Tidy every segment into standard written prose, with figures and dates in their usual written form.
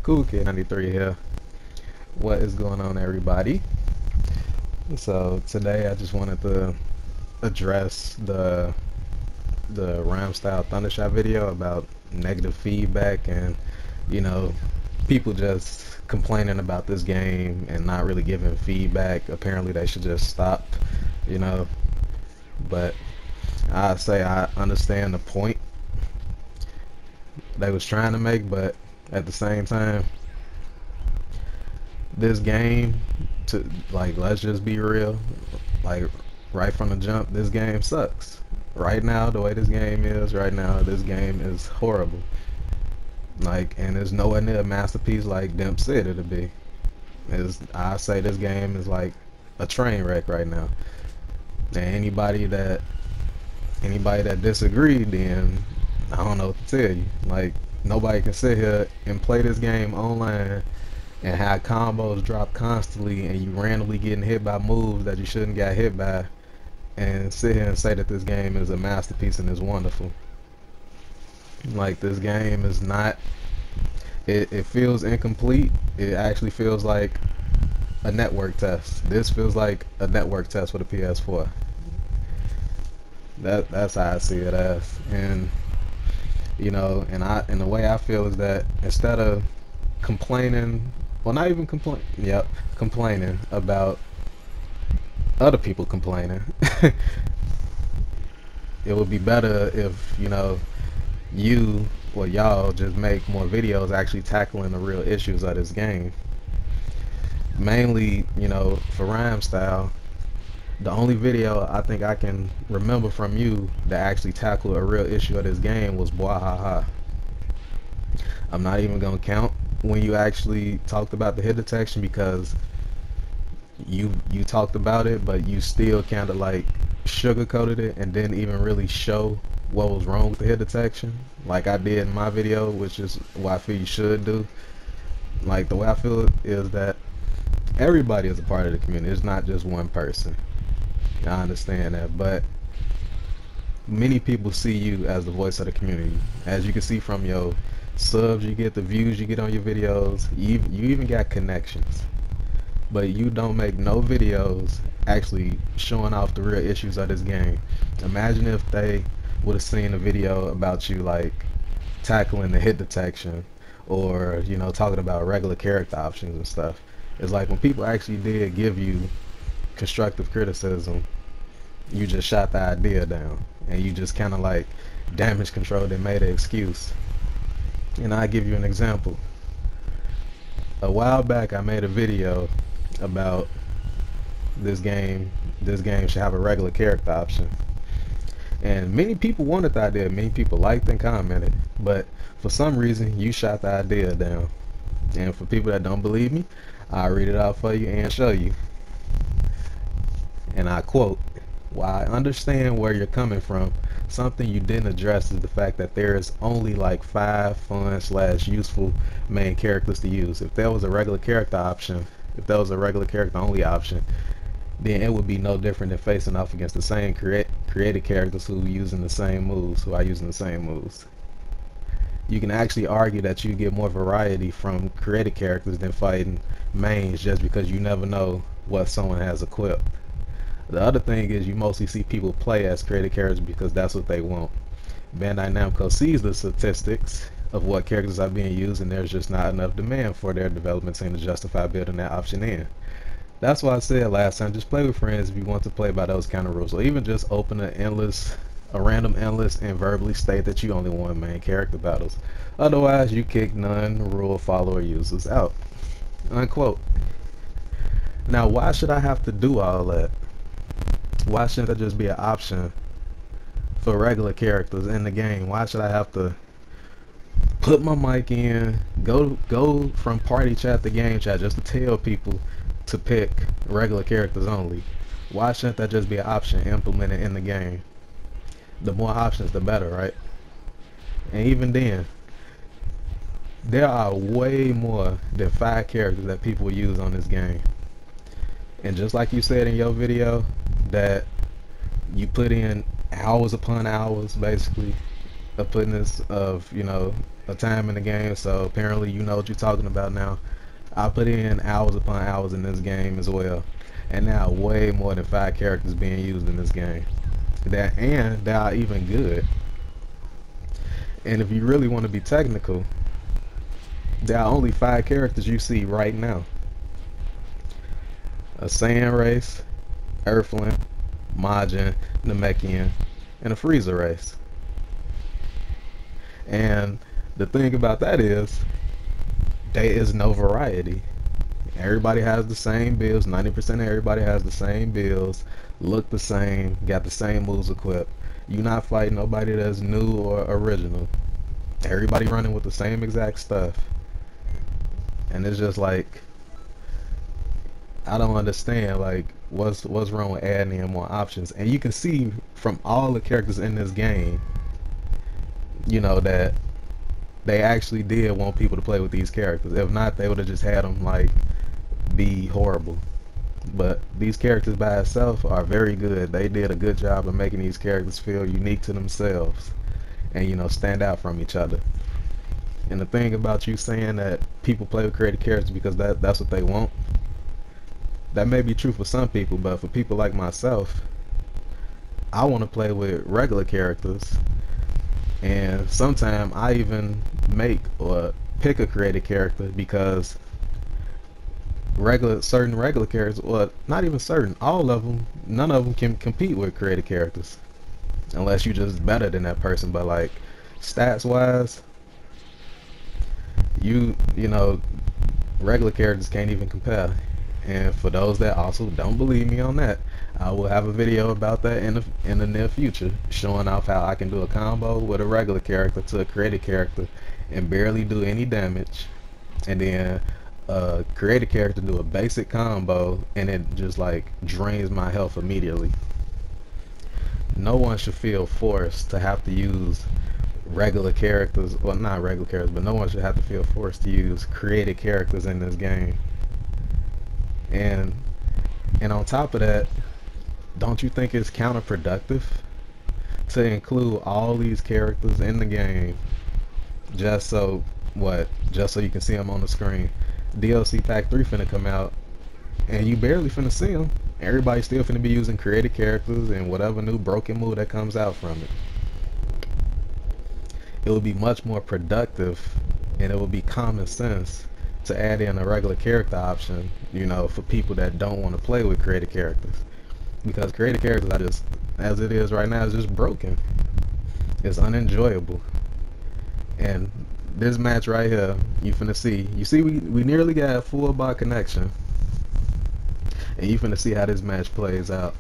Cool Kid 93 here. What is going on, everybody? So today I just wanted to address the Rhymestyle Thundershot video about negative feedback and you know people just complaining about this game and not really giving feedback. Apparently they should just stop, you know. But I say I understand the point they was trying to make, but at the same time, this game, to like, let's just be real, like right from the jump, this game sucks. Right now, the way this game is right now, this game is horrible. Like, and there's nowhere near a masterpiece like Demp said it'll be. I say this game is like a train wreck right now. And anybody that disagreed, then I don't know what to tell you. Like, nobody can sit here and play this game online and have combos drop constantly and you randomly getting hit by moves that you shouldn't get hit by and sit here and say that this game is a masterpiece and is wonderful. Like, this game is not, it feels incomplete. It actually feels like a network test. This feels like a network test for the PS4. That's how I see it as. And and the way I feel is that instead of complaining, well, not even complaining about other people complaining, it would be better if you or y'all just make more videos actually tackling the real issues of this game. Mainly, for Rhymestyle, the only video I think I can remember from you that actually tackled a real issue of this game was Bwahaha. I'm not even gonna count when you actually talked about the hit detection, because you talked about it, but you still kind of like sugarcoated it and didn't even really show what was wrong with the hit detection like I did in my video, which is what I feel you should do. Like, the way I feel is that everybody is a part of the community. It's not just one person. I understand that, but many people see you as the voice of the community. As you can see from your subs you get, the views you get on your videos, you even got connections, but you don't make no videos actually showing off the real issues of this game. Imagine if they would have seen a video about you like tackling the hit detection, or talking about regular character options and stuff. It's like when people actually did give you constructive criticism, you just shot the idea down and you just kind of like damage controlled and made an excuse. And I'll give you an example. A while back I made a video about this game should have a regular character option, and many people wanted the idea, many people liked and commented, but for some reason you shot the idea down. And for people that don't believe me, I'll read it out for you and show you. And I quote, "While I understand where you're coming from, something you didn't address is the fact that there is only like 5 fun/useful main characters to use. If there was a regular character option, if there was a regular character only option, then it would be no different than facing off against the same created characters who are using the same moves, You can actually argue that you get more variety from created characters than fighting mains, just because you never know what someone has equipped. The other thing is, you mostly see people play as created characters because that's what they want. Bandai Namco sees the statistics of what characters are being used, and there's just not enough demand for their development team to justify building that option in. That's why I said last time, just play with friends if you want to play by those kind of rules, or even just open a random endless and verbally state that you only want main character battles. Otherwise, you kick non-rule follower users out." Unquote. Now, why should I have to do all that? Why shouldn't that just be an option for regular characters in the game? Why should I have to put my mic in, go from party chat to game chat just to tell people to pick regular characters only? Why shouldn't that just be an option implemented in the game? The more options, the better, right? And even then, there are way more than 5 characters that people use on this game. And just like you said in your video, that you put in hours upon hours basically of putting this of a time in the game, so apparently you know what you're talking about now. I put in hours upon hours in this game as well, and now way more than 5 characters being used in this game. That are even good. And if you really want to be technical, there are only 5 characters you see right now: a sand race, Earthling, Majin, Namekian, and a Freezer race. And the thing about that is, there is no variety. Everybody has the same builds. 90% of everybody has the same builds, look the same, got the same moves equipped. You're not fighting nobody that's new or original. Everybody running with the same exact stuff. And it's just like, I don't understand, like, what's wrong with adding in more options. And you can see from all the characters in this game, that they actually did want people to play with these characters. If not, they would have just had them like be horrible. But these characters by itself are very good. They did a good job of making these characters feel unique to themselves and stand out from each other. And the thing about you saying that people play with creative characters because that's what they want, that may be true for some people, but for people like myself, I want to play with regular characters. And sometimes I even make or pick a creative character because certain regular characters, well, not even certain, all of them, none of them can compete with creative characters unless you're just better than that person. But like stats wise, regular characters can't even compare. And for those that also don't believe me on that, I will have a video about that in the near future, showing off how I can do a combo with a regular character to a creative character and barely do any damage, and then a creative character do a basic combo and it just like drains my health immediately. No one should feel forced to have to use regular characters, well, not regular characters, but no one should have to feel forced to use creative characters in this game. And on top of that, don't you think it's counterproductive to include all these characters in the game just so you can see them on the screen? DLC Pack 3 finna come out and you barely finna see them. Everybody's still finna be using creative characters and whatever new broken move that comes out from it. It would be much more productive, and it would be common sense to add in a regular character option, for people that don't want to play with creative characters. Because creative characters are just, as it is right now, is just broken. It's unenjoyable. And this match right here, you see we nearly got a full bot connection. And you finna see how this match plays out.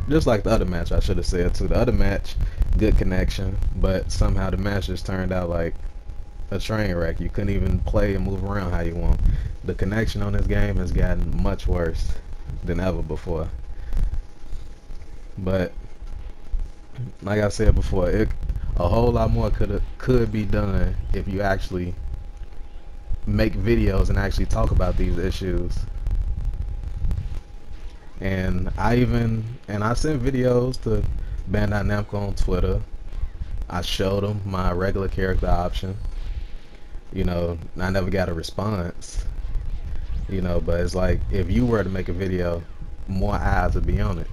Just like the other match, I should have said too. The other match, good connection, but somehow the match just turned out like a train wreck. You couldn't even play and move around how you want. The connection on this game has gotten much worse than ever before. But like I said before, a whole lot more could be done if you actually make videos and actually talk about these issues. And I sent videos to Bandai Namco on Twitter. I showed them my regular character option. I never got a response. But it's like, if you were to make a video, more eyes would be on it.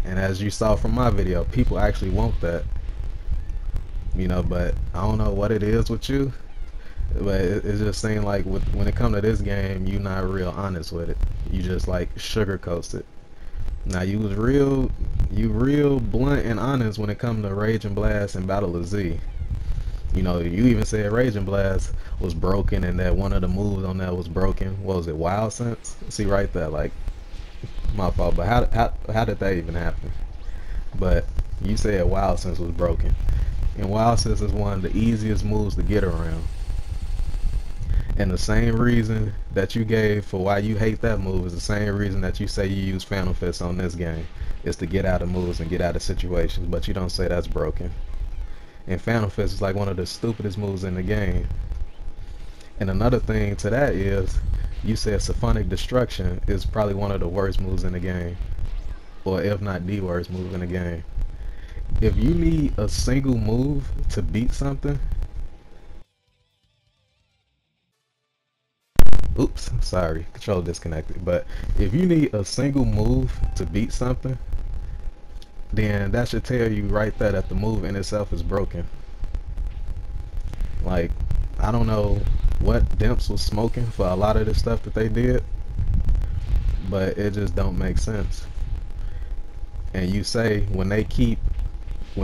And as you saw from my video, people actually want that. But I don't know what it is with you, but it just seemed like when it comes to this game, you're not real honest with it. You just like sugarcoats it. Now you real blunt and honest when it comes to Rage and Blast and Battle of Z. You even said Rage and Blast was broken and that one of the moves on that was broken. What was it, Wild Sense? See right there, like, my fault, but how did that even happen? But you said Wild Sense was broken. And Wild Sense is one of the easiest moves to get around. And the same reason that you gave for why you hate that move is the same reason that you say you use Phantom Fist on this game. Is to get out of moves and get out of situations, but you don't say that's broken. And Phantom Fist is like one of the stupidest moves in the game. And another thing to that is, you said Symphonic Destruction is probably one of the worst moves in the game. Or if not the worst move in the game. if you need a single move to beat something, oops, sorry, control disconnected. But if you need a single move to beat something, then that should tell you right there that the move in itself is broken. Like, I don't know what Demps was smoking for a lot of the stuff that they did, but it just don't make sense. And you say when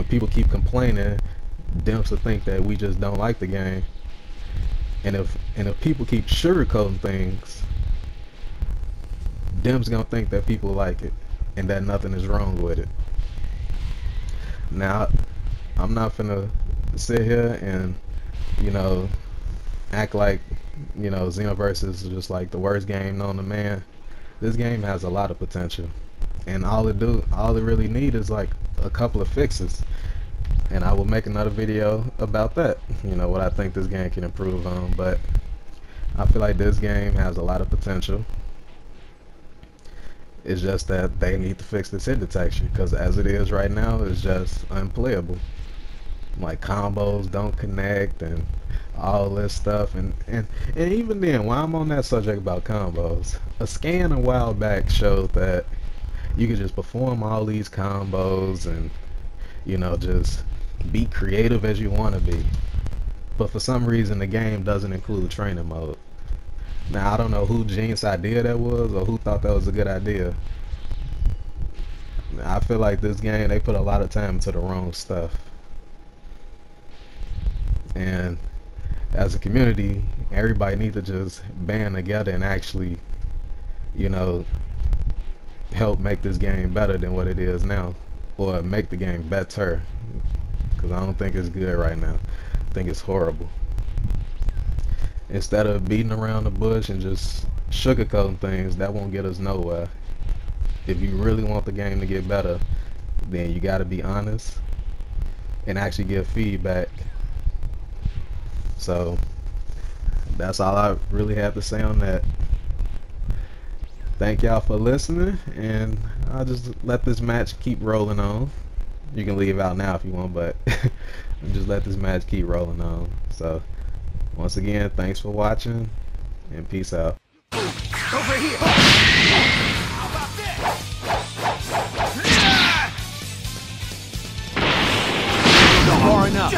people keep complaining, Demps will think that we just don't like the game. And if people keep sugarcoating things, Demps gonna think that people like it and that nothing is wrong with it. Now, I'm not finna sit here and, you know, act like, you know, Xenoverse is just like the worst game known to man. This game has a lot of potential, and all it really need is like a couple of fixes, and I will make another video about that, you know, what I think this game can improve on. But I feel like this game has a lot of potential. It's just that they need to fix this hit detection, because as it is right now, it's just unplayable. Like, combos don't connect and all this stuff. And even then, while I'm on that subject about combos, a scan a while back showed that you could just perform all these combos and, you know, just be creative as you want to be. But for some reason, the game doesn't include training mode. Now, I don't know who genius idea that was or who thought that was a good idea. I feel like this game, they put a lot of time into the wrong stuff. And as a community, everybody needs to just band together and actually, you know, help make this game better than what it is now, or make the game better, because I don't think it's good right now. I think it's horrible. Instead of beating around the bush and just sugarcoating things, that won't get us nowhere. If you really want the game to get better, then you got to be honest and actually give feedback. So that's all I really have to say on that. Thank y'all for listening, and I'll just let this match keep rolling on. You can leave out now if you want, but just let this match keep rolling on. So once again, thanks for watching, and peace out. Over here. How about this? Far enough.